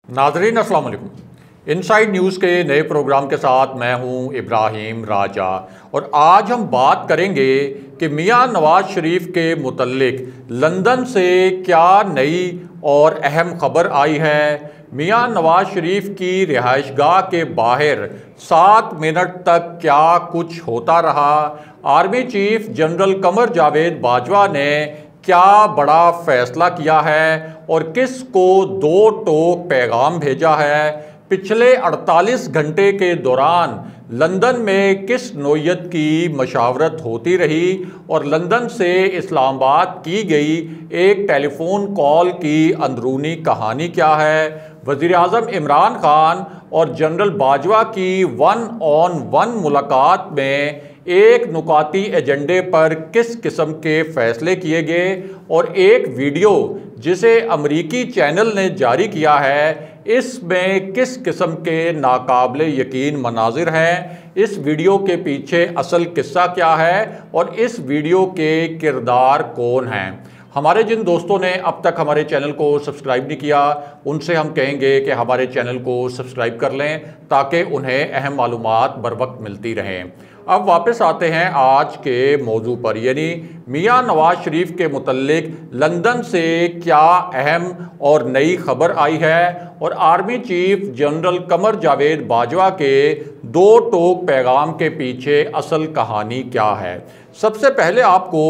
नाजरीन अस्सलाम वालेकुम। इनसाइड न्यूज़ के नए प्रोग्राम के साथ मैं हूं इब्राहिम राजा और आज हम बात करेंगे कि मियां नवाज शरीफ के मुतल्लिक लंदन से क्या नई और अहम खबर आई है। मियां नवाज शरीफ की रिहाइशगाह के बाहर 7 मिनट तक क्या कुछ होता रहा। Army chief general Qamar Javed Bajwa ने क्या बड़ा फैसला किया है और किस को 2 टोक पैगाम भेजा है। पिछले 48 घंटे के दौरान लंदन में किस नौयत की मशावरत होती रही और लंदन से इस्लामाबाद की गई एक टेलीफोन कॉल की अंदरूनी कहानी क्या है। वज़ीर आज़म इमरान खान और जनरल बाजवा की 1-on-1 मुलाकात में एक नुकाती एजेंडे पर किस किस्म के फैसले किए गए और एक वीडियो जिसे अमरीकी चैनल ने जारी किया है इसमें किस किस्म के नाकाबिले यकीन मनाजिर हैं। इस वीडियो के पीछे असल किस्सा क्या है और इस वीडियो के किरदार कौन हैं। हमारे जिन दोस्तों ने अब तक हमारे चैनल को सब्सक्राइब नहीं किया उनसे हम कहेंगे कि हमारे चैनल को सब्सक्राइब कर लें ताकि उन्हें अहम मालूमात बर वक्त मिलती रहें। अब वापस आते हैं आज के मौजू पर, यानी मियां नवाज शरीफ के मुतल्लिक लंदन से क्या अहम और नई खबर आई है और army chief general Qamar Javed Bajwa के 2 टोक पैगाम के पीछे असल कहानी क्या है। सबसे पहले आपको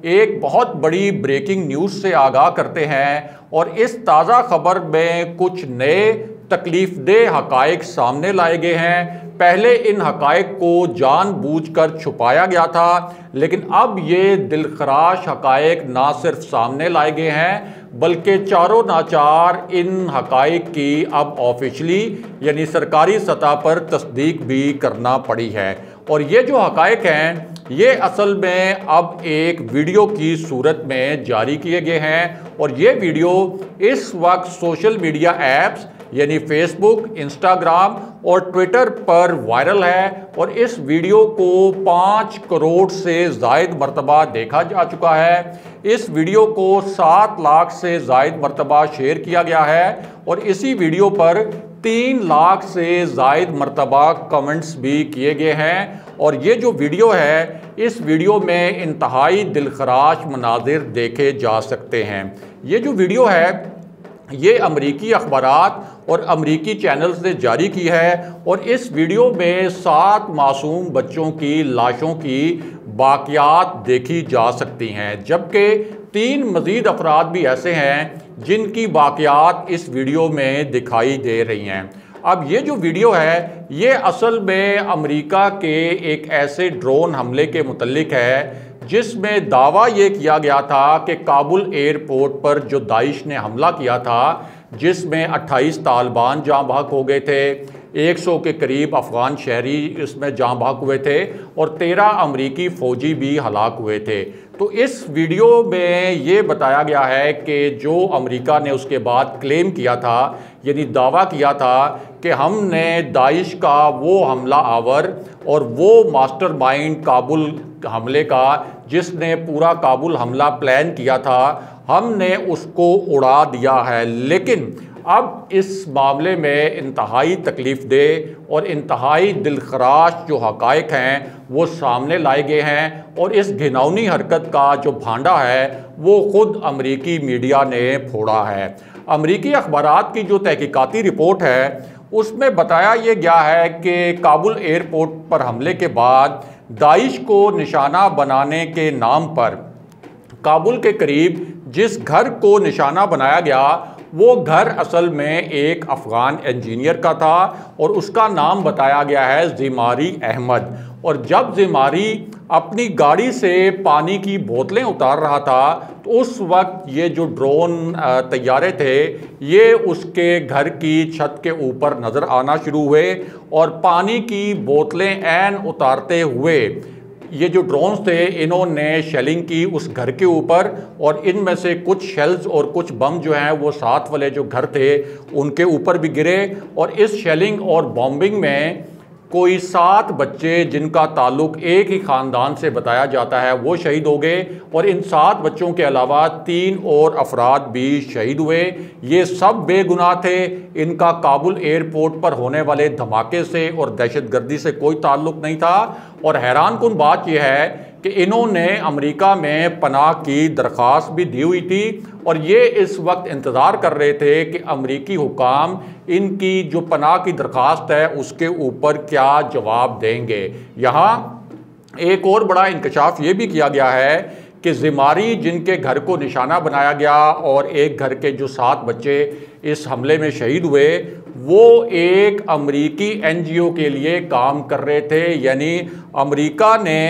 एक बहुत बड़ी ब्रेकिंग न्यूज़ से आगाह करते हैं और इस ताज़ा खबर में कुछ नए तकलीफदेह हकायक सामने लाए गए हैं। पहले इन हकायक को जानबूझकर छुपाया गया था लेकिन अब ये दिलखराश हकायक ना सिर्फ सामने लाए गए हैं बल्कि चारों नाचार इन हकायक की अब ऑफिशियली यानी सरकारी सतह पर तस्दीक भी करना पड़ी है। और ये जो हकायक हैं ये असल में अब एक वीडियो की सूरत में जारी किए गए हैं और ये वीडियो इस वक्त सोशल मीडिया ऐप्स यानी फेसबुक, इंस्टाग्राम और ट्विटर पर वायरल है और इस वीडियो को 5 करोड़ से ज़ायद मरतबा देखा जा चुका है। इस वीडियो को 7 लाख से ज़ायद मरतबा शेयर किया गया है और इसी वीडियो पर 3 लाख से ज़ायद मरतबा कमेंट्स भी किए गए हैं। और ये जो वीडियो है इस वीडियो में इंतहाई दिलखराश मनाजिर देखे जा सकते हैं। ये जो वीडियो है ये अमरीकी अखबारात और अमरीकी चैनल्स ने जारी की है और इस वीडियो में 7 मासूम बच्चों की लाशों की बाकियात देखी जा सकती हैं जबकि 3 मज़ीद अफराद भी ऐसे हैं जिनकी बाकियात इस वीडियो में दिखाई दे रही हैं। अब ये जो वीडियो है ये असल में अमेरिका के एक ऐसे ड्रोन हमले के मुतल्लिक है जिसमें दावा ये किया गया था कि काबुल एयरपोर्ट पर जो दाइश ने हमला किया था जिसमें 28 तालिबान जाँ बहक हो गए थे, 100 के करीब अफ़गान शहरी इसमें जाँ बहक हुए थे और 13 अमरीकी फ़ौजी भी हलाक हुए थे। तो इस वीडियो में ये बताया गया है कि जो अमेरिका ने उसके बाद क्लेम किया था यानी दावा किया था कि हमने दाइश का वो हमला आवर और वो मास्टरमाइंड काबुल हमले का जिसने पूरा काबुल हमला प्लान किया था हमने उसको उड़ा दिया है। लेकिन अब इस मामले में इंतहाई तकलीफदेह और इंतहाई दिलखराश जो हकायक हैं वो सामने लाए गए हैं और इस घिनौनी हरकत का जो भांडा है वो ख़ुद अमरीकी मीडिया ने फोड़ा है। अमरीकी अखबारात की जो तहकीकाती रिपोर्ट है उसमें बताया ये गया है कि काबुल एयरपोर्ट पर हमले के बाद दाइश को निशाना बनाने के नाम पर काबुल के करीब जिस घर को निशाना बनाया गया वो घर असल में एक अफ़गान इंजीनियर का था और उसका नाम बताया गया है ज़िमारी अहमद। और जब ज़िमारी अपनी गाड़ी से पानी की बोतलें उतार रहा था तो उस वक्त ये जो ड्रोन तैयारे थे ये उसके घर की छत के ऊपर नज़र आना शुरू हुए और पानी की बोतलें ऐन उतारते हुए ये जो ड्रोन्स थे इन्होंने शेलिंग की उस घर के ऊपर और इनमें से कुछ शेल्स और कुछ बम जो हैं वो साथ वाले जो घर थे उनके ऊपर भी गिरे और इस शेलिंग और बॉम्बिंग में कोई 7 बच्चे जिनका ताल्लुक एक ही ख़ानदान से बताया जाता है वो शहीद हो गए, और इन 7 बच्चों के अलावा 3 और अफराद भी शहीद हुए। ये सब बेगुनाह थे। इनका काबुल एयरपोर्ट पर होने वाले धमाके से और दहशतगर्दी से कोई ताल्लुक नहीं था। और हैरानकुन बात यह है कि इन्होंने अमेरिका में पनाह की दरख्वास्त भी दी हुई थी, और ये इस वक्त इंतज़ार कर रहे थे कि अमेरिकी हुकाम इनकी जो पनाह की दरख्वास्त है उसके ऊपर क्या जवाब देंगे। यहाँ एक और बड़ा इंकशाफ ये भी किया गया है कि ज़िमारी जिनके घर को निशाना बनाया गया और एक घर के जो 7 बच्चे इस हमले में शहीद हुए, वो एक अमेरिकी NGO के लिए काम कर रहे थे। यानी अमेरिका ने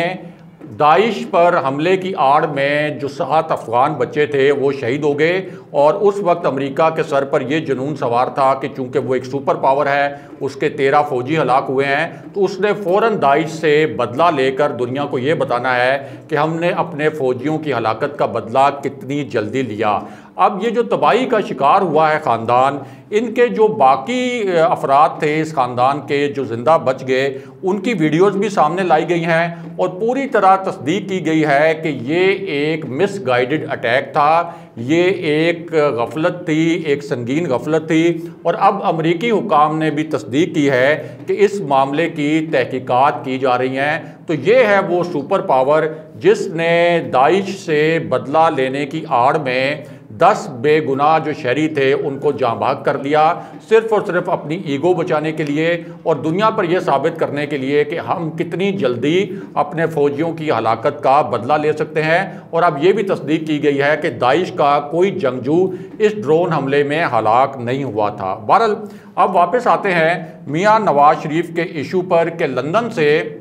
दाइश पर हमले की आड़ में जो 7 अफगान बच्चे थे वो शहीद हो गए, और उस वक्त अमेरिका के सर पर यह जुनून सवार था कि चूंकि वो एक सुपर पावर है, उसके 13 फौजी हलाक हुए हैं, तो उसने फ़ौरन दाइश से बदला लेकर दुनिया को ये बताना है कि हमने अपने फ़ौजियों की हलाकत का बदला कितनी जल्दी लिया। अब ये जो तबाही का शिकार हुआ है ख़ानदान, इनके जो बाकी अफराद थे इस ख़ानदान के जो ज़िंदा बच गए, उनकी वीडियोज़ भी सामने लाई गई हैं और पूरी तरह तस्दीक की गई है कि ये एक मिसगाइडेड अटैक था, ये एक गफलत थी, एक संगीन गफलत थी। और अब अमेरिकी हुकाम ने भी तस्दीक की है कि इस मामले की तहकीकात की जा रही हैं। तो ये है वो सुपर पावर जिसने दाइश से बदला लेने की आड़ में 10 बेगुनाह जो शहरी थे उनको जाँ भाग कर दिया, सिर्फ़ और सिर्फ अपनी ईगो बचाने के लिए और दुनिया पर यह साबित करने के लिए कि हम कितनी जल्दी अपने फ़ौजियों की हलाकत का बदला ले सकते हैं। और अब ये भी तस्दीक की गई है कि दाइश का कोई जंगजू इस ड्रोन हमले में हलाक नहीं हुआ था। बहरहाल अब वापस आते हैं मियाँ नवाज शरीफ के इशू पर कि लंदन से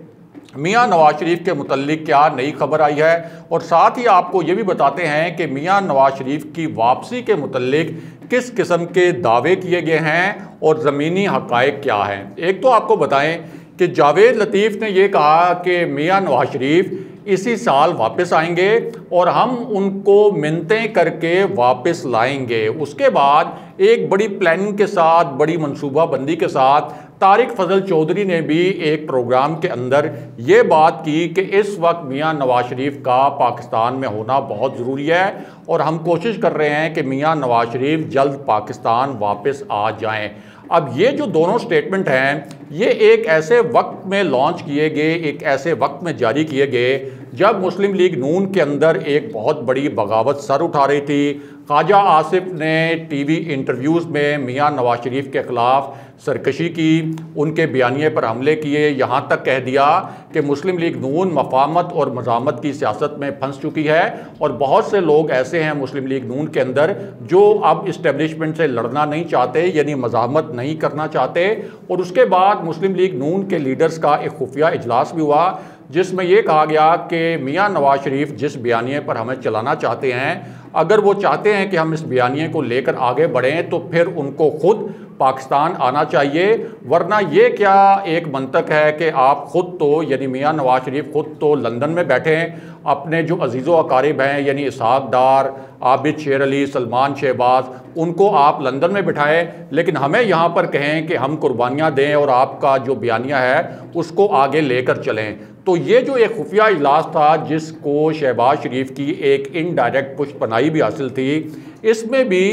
मियाँ नवाज शरीफ के मुतल्लिक क्या नई खबर आई है, और साथ ही आपको ये भी बताते हैं कि मियाँ नवाज शरीफ की वापसी के मुतल्लिक किस किस्म के दावे किए गए हैं और ज़मीनी हक़ाइक़ क्या हैं। एक तो आपको बताएं कि जावेद लतीफ़ ने यह कहा कि मियाँ नवाज शरीफ इसी साल वापस आएंगे और हम उनको मिन्नतें करके वापस लाएंगे। उसके बाद एक बड़ी प्लानिंग के साथ, बड़ी मनसूबाबंदी के साथ तारिक फजल चौधरी ने भी एक प्रोग्राम के अंदर ये बात की कि इस वक्त मियाँ नवाज शरीफ का पाकिस्तान में होना बहुत ज़रूरी है और हम कोशिश कर रहे हैं कि मियाँ नवाज शरीफ जल्द पाकिस्तान वापस आ जाएं। अब ये जो दोनों स्टेटमेंट हैं ये एक ऐसे वक्त में लॉन्च किए गए, एक ऐसे वक्त में जारी किए गए जब मुस्लिम लीग नून के अंदर एक बहुत बड़ी बगावत सर उठा रही थी। ख्वाजा आसिफ ने टीवी इंटरव्यूज़ में मियाँ नवाज शरीफ के ख़िलाफ़ सरकशी की, उनके बयानिए पर हमले किए, यहाँ तक कह दिया कि मुस्लिम लीग नून मफामत और मज़ामत की सियासत में फंस चुकी है और बहुत से लोग ऐसे हैं मुस्लिम लीग नून के अंदर जो अब इस्टेब्लिशमेंट से लड़ना नहीं चाहते, यानी मज़ामत नहीं करना चाहते। और उसके बाद मुस्लिम लीग नून के लीडर्स का एक खुफिया इजलास भी हुआ जिसमें यह कहा गया कि मियाँ नवाज शरीफ जिस बयानिए पर हमें चलाना चाहते हैं, अगर वो चाहते हैं कि हम इस बयानिए को लेकर आगे बढ़ें तो फिर उनको खुद पाकिस्तान आना चाहिए, वरना ये क्या एक मंतक है कि आप ख़ुद तो यानी मियाँ नवाज शरीफ ख़ुद तो लंदन में बैठे हैं, अपने जो अजीज़ो अकारिब हैं यानी इसहाक डार, आबिद शेर अली, सलमान शहबाज, उनको आप लंदन में बिठाएं, लेकिन हमें यहाँ पर कहें कि हम कुर्बानियाँ दें और आपका जो बयानिया है उसको आगे लेकर चलें। तो ये जो एक खुफिया इजलास था जिसको शहबाज शरीफ की एक इनडायरेक्ट पुष्पनाई भी हासिल थी, इसमें भी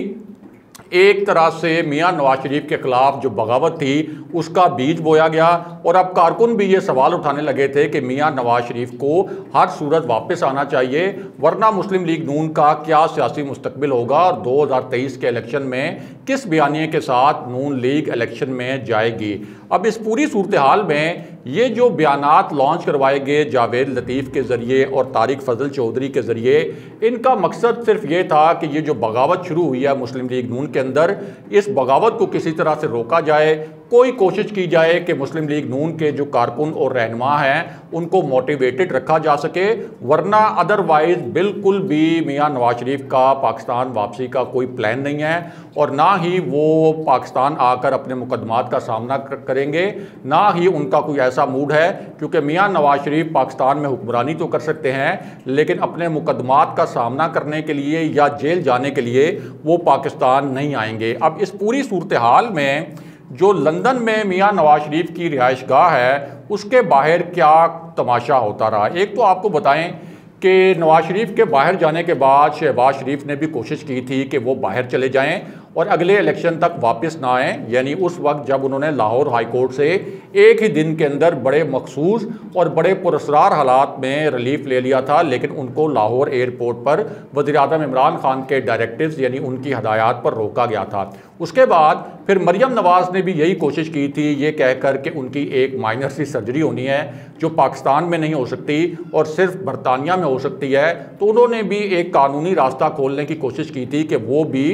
एक तरह से मियाँ नवाज शरीफ के ख़िलाफ़ जो बगावत थी उसका बीज बोया गया। और अब कारकुन भी ये सवाल उठाने लगे थे कि मियाँ नवाज शरीफ को हर सूरत वापस आना चाहिए, वरना मुस्लिम लीग नून का क्या सियासी मुस्तकबिल होगा और 2023 के इलेक्शन में किस बयानिए के साथ नून लीग इलेक्शन में जाएगी। अब इस पूरी सूरत हाल में ये जो बयानात लॉन्च करवाए गए जावेद लतीफ़ के ज़रिए और तारिक फजल चौधरी के ज़रिए, इनका मकसद सिर्फ ये था कि ये जो बगावत शुरू हुई है मुस्लिम लीग नून के अंदर, इस बगावत को किसी तरह से रोका जाए, कोई कोशिश की जाए कि मुस्लिम लीग नून के जो कारकुन और रहनुमा हैं उनको मोटिवेटेड रखा जा सके, वरना अदरवाइज़ बिल्कुल भी मियाँ नवाज शरीफ का पाकिस्तान वापसी का कोई प्लान नहीं है और ना ही वो पाकिस्तान आकर अपने मुकदमात का सामना करेंगे, ना ही उनका कोई ऐसा मूड है, क्योंकि मियाँ नवाज शरीफ पाकिस्तान में हुक्मरानी तो कर सकते हैं लेकिन अपने मुकदमात का सामना करने के लिए या जेल जाने के लिए वो पाकिस्तान नहीं आएंगे। अब इस पूरी सूरत हाल में जो लंदन में मियां नवाज शरीफ की रिहाइशगाह है उसके बाहर क्या तमाशा होता रहा। एक तो आपको बताएं कि नवाज शरीफ के बाहर जाने के बाद शहबाज शरीफ ने भी कोशिश की थी कि वो बाहर चले जाएं और अगले इलेक्शन तक वापस ना आएँ, यानी उस वक्त जब उन्होंने लाहौर हाई कोर्ट से एक ही दिन के अंदर बड़े मखसूस और बड़े पुरस्कार हालात में रिलीफ ले लिया था, लेकिन उनको लाहौर एयरपोर्ट पर वज़ीर-ए-आज़म इमरान खान के डायरेक्टिव्स यानी उनकी हदायत पर रोका गया था। उसके बाद फिर मरियम नवाज़ ने भी यही कोशिश की थी, ये कहकर कि उनकी एक माइनर सी सर्जरी होनी है जो पाकिस्तान में नहीं हो सकती और सिर्फ बरतानिया में हो सकती है, तो उन्होंने भी एक कानूनी रास्ता खोलने की कोशिश की थी कि वो भी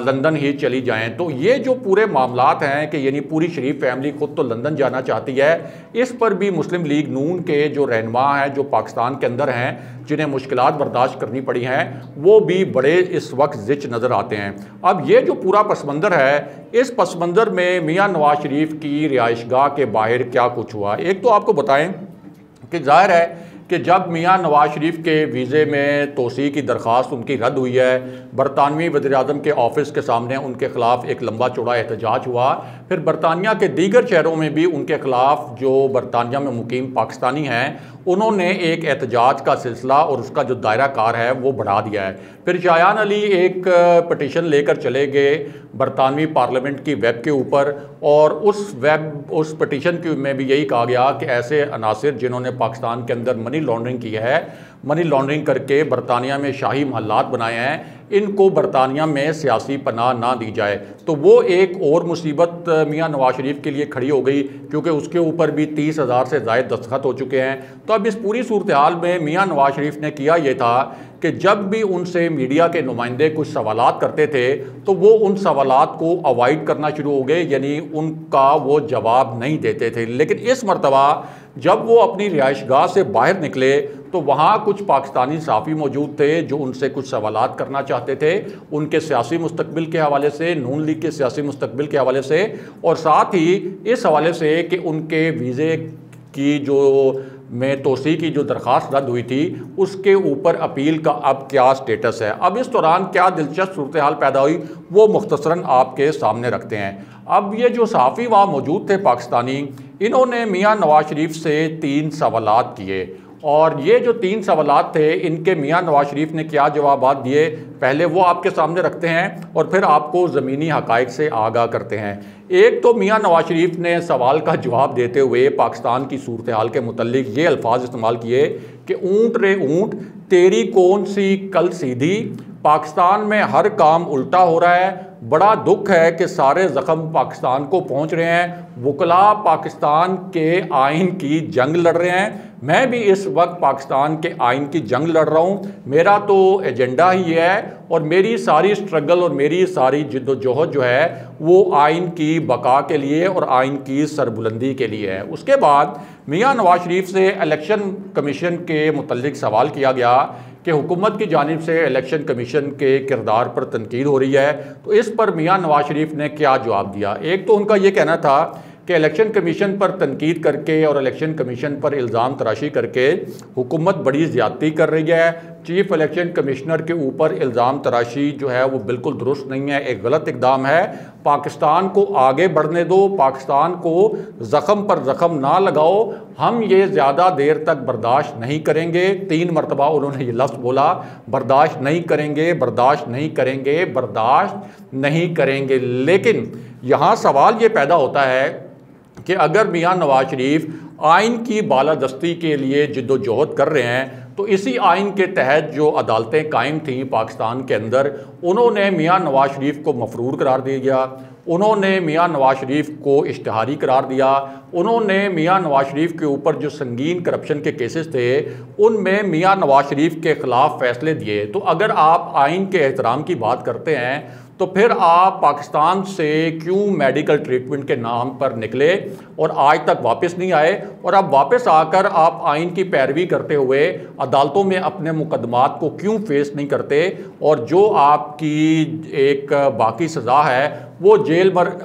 लंदन ही चली जाएं। तो ये जो पूरे मामलात हैं कि यानी पूरी शरीफ फैमिली खुद तो लंदन जाना चाहती है, इस पर भी मुस्लिम लीग नून के जो रहनुमा हैं जो पाकिस्तान के अंदर हैं, जिन्हें मुश्किलात बर्दाश्त करनी पड़ी हैं, वो भी बड़े इस वक्त ज़िच नज़र आते हैं। अब ये जो पूरा पस मंज़र है, इस पस मंज़र में मियां नवाज शरीफ की रिहाइशगाह के बाहर क्या कुछ हुआ। एक तो आपको बताएं कि जाहिर है कि जब मियां नवाज शरीफ के वीज़े में तोसी की दरख्वास्त उनकी रद्द हुई है, बरतानवी वज़ीर-ए-आज़म के ऑफिस के सामने उनके ख़िलाफ़ एक लंबा चौड़ा एहतजाज हुआ। फिर बरतानिया के दीगर शहरों में भी उनके ख़िलाफ़ जो बरतानिया में मुकीम पाकिस्तानी हैं उन्होंने एक एहतजाज का सिलसिला और उसका जो दायरा कार है वो बढ़ा दिया है। फिर शायान अली एक पटिशन लेकर चले गए बरतानवी पार्लियामेंट की वेब के ऊपर, और उस पटिशन की में भी यही कहा गया कि ऐसे अनासिर जिन्होंने पाकिस्तान के अंदर मनी लॉन्ड्रिंग की है, मनी लॉन्ड्रिंग करके बरतानिया में शाही महल्लात बनाए हैं, इनको बरतानिया में सियासी पनाह ना दी जाए। तो वो एक और मुसीबत मियां नवाज शरीफ के लिए खड़ी हो गई, क्योंकि उसके ऊपर भी 30,000 से ज़ायद दस्तखत हो चुके हैं। तो अब इस पूरी सूरत हाल में मियां नवाज शरीफ ने किया ये था कि जब भी उनसे मीडिया के नुमाइंदे कुछ सवालात करते थे तो वो उन सवालात को अवॉइड करना शुरू हो गए, यानी उनका वो जवाब नहीं देते थे। लेकिन इस मरतबा जब वो अपनी रिहाइशगाह से बाहर निकले तो वहाँ कुछ पाकिस्तानी सहाफ़ी मौजूद थे जो उनसे कुछ सवालात करना चाहते थे, उनके सियासी मुस्तकबिल के हवाले से, नून लीग के सियासी मुस्तकबिल के हवाले से, और साथ ही इस हवाले से कि उनके वीज़े की जो में तोसी की जो दरख्वास्त रद्द हुई थी उसके ऊपर अपील का अब क्या स्टेटस है। अब इस दौरान क्या दिलचस्प सूरत हाल पैदा हुई वो मुख्तसरन आपके सामने रखते हैं। अब ये जो सहाफ़ी वहाँ मौजूद थे पाकिस्तानी, इन्होंने मियां नवाज शरीफ से 3 सवालात किए, और ये जो 3 सवालात थे इनके मियां नवाज शरीफ ने क्या जवाबात दिए पहले वो आपके सामने रखते हैं और फिर आपको ज़मीनी हक़ाइक़ से आगाह करते हैं। एक तो मियां नवाज शरीफ ने सवाल का जवाब देते हुए पाकिस्तान की सूरत हाल के मुतल्लिक ये अल्फाज इस्तेमाल किए कि ऊँट रे ऊँट तेरी कौन सी कल सीधी, पाकिस्तान में हर काम उल्टा हो रहा है, बड़ा दुख है कि सारे ज़ख्म पाकिस्तान को पहुंच रहे हैं, वकला पाकिस्तान के आइन की जंग लड़ रहे हैं, मैं भी इस वक्त पाकिस्तान के आइन की जंग लड़ रहा हूं, मेरा तो एजेंडा ही है और मेरी सारी स्ट्रगल और मेरी सारी जिद्दोजहद जो है वो आइन की बका के लिए और आइन की सरबुलंदी के लिए है। उसके बाद मियां नवाज शरीफ से इलेक्शन कमीशन के मुतल्लिक सवाल किया गया कि हुकूमत की जानिब से इलेक्शन कमीशन के किरदार पर तनकीद हो रही है, तो इस पर मियां नवाज शरीफ ने क्या जवाब दिया। एक तो उनका ये कहना था कि इलेक्शन कमीशन पर तनकीद करके और इलेक्शन कमीशन पर इल्ज़ाम तराशी करके हुकूमत बड़ी ज़्यादती कर रही है, चीफ इलेक्शन कमिश्नर के ऊपर इल्ज़ाम तराशी जो है वो बिल्कुल दुरुस्त नहीं है, एक गलत इकदाम है, पाकिस्तान को आगे बढ़ने दो, पाकिस्तान को ज़ख़म पर ज़ख़म ना लगाओ, हम ये ज़्यादा देर तक बर्दाश्त नहीं करेंगे। 3 मरतबा उन्होंने ये लफ्ज़ बोला, बर्दाश्त नहीं करेंगे, बर्दाश्त नहीं करेंगे, बर्दाश्त नहीं करेंगे। लेकिन यहाँ सवाल ये पैदा होता है कि अगर मियां नवाज शरीफ आइन की बालादस्ती के लिए जिद्दोजहद कर रहे हैं तो इसी आइन के तहत जो अदालतें कायम थीं पाकिस्तान के अंदर, उन्होंने मियां नवाज शरीफ को मफरूर करार दिया गया, उन्होंने मियां नवाज शरीफ को इश्तिहारी करार दिया, उन्होंने मियां नवाज शरीफ के ऊपर जो संगीन करप्शन के केसेस थे उनमें मियां नवाज शरीफ के ख़िलाफ़ फ़ैसले दिए। तो अगर आप आइन के एहतराम की बात करते हैं तो फिर आप पाकिस्तान से क्यों मेडिकल ट्रीटमेंट के नाम पर निकले और आज तक वापस नहीं आए, और अब वापस आकर आप आइन की पैरवी करते हुए अदालतों में अपने मुकदमात को क्यों फेस नहीं करते, और जो आपकी एक बाकी सज़ा है वो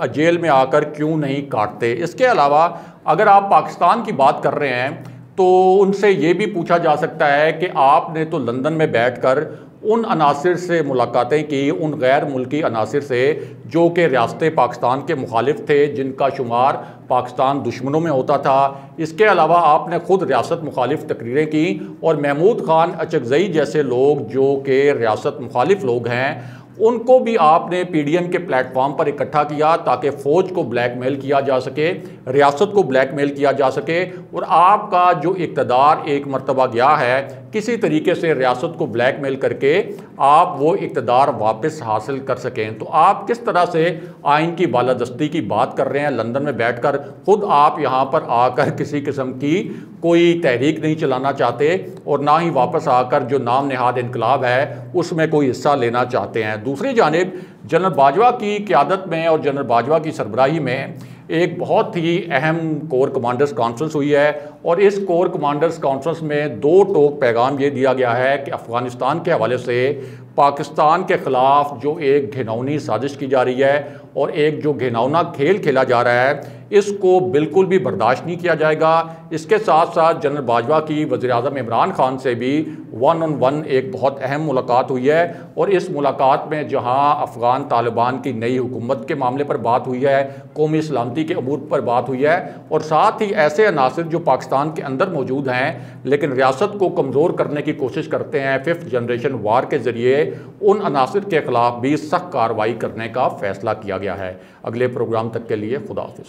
जेल में आकर क्यों नहीं काटते। इसके अलावा अगर आप पाकिस्तान की बात कर रहे हैं तो उनसे ये भी पूछा जा सकता है कि आपने तो लंदन में बैठकर उन अनासिर से मुलाकातें की, उन गैर मुल्की अनासिर से जो कि रियासत पाकिस्तान के मुखालिफ थे, जिनका शुमार पाकिस्तान दुश्मनों में होता था। इसके अलावा आपने ख़ुद रियासत मुखालिफ तकरीरें की और महमूद खान अचकज़ई जैसे लोग जो कि रियासत मुखालिफ लोग हैं उनको भी आपने पीडीएम के प्लेटफॉर्म पर इकट्ठा किया ताकि फ़ौज को ब्लैकमेल किया जा सके, रियासत को ब्लैकमेल किया जा सके और आपका जो इक़्तिदार एक मरतबा गया है किसी तरीके से रियासत को ब्लैकमेल करके आप वो इक़्तिदार वापस हासिल कर सकें। तो आप किस तरह से आइन की बालादस्ती की बात कर रहे हैं लंदन में बैठकर, ख़ुद आप यहाँ पर आकर किसी किस्म की कोई तहरीक नहीं चलाना चाहते और ना ही वापस आकर जो नाम नेहाद इनकलाब है उसमें कोई हिस्सा लेना चाहते हैं। दूसरी जानिब जनरल बाजवा की क़यादत में और जनरल बाजवा की सरबराही में एक बहुत ही अहम कोर कमांडर्स कॉन्फ्रेंस हुई है और इस कोर कमांडर्स कॉन्फ्रेंस में दो टोक पैगाम ये दिया गया है कि अफ़गानिस्तान के हवाले से पाकिस्तान के ख़िलाफ़ जो एक घिनौनी साजिश की जा रही है और एक जो घिनौना खेल खेला जा रहा है इसको बिल्कुल भी बर्दाश्त नहीं किया जाएगा। इसके साथ साथ जनरल बाजवा की वज़ीर-ए-आज़म इमरान खान से भी 1-on-1 एक बहुत अहम मुलाकात हुई है और इस मुलाकात में जहां अफ़गान तालिबान की नई हुकूमत के मामले पर बात हुई है, कौमी सलामती के अमूर पर बात हुई है और साथ ही ऐसे अनासिर जो पाकिस्तान के अंदर मौजूद हैं लेकिन रियासत को कमज़ोर करने की कोशिश करते हैं 5th जनरेशन वार के ज़रिए, उन अनासिर के ख़िलाफ़ भी सख्त कार्रवाई करने का फ़ैसला किया गया है। अगले प्रोग्राम तक के लिए खुदा हाफ़िज़।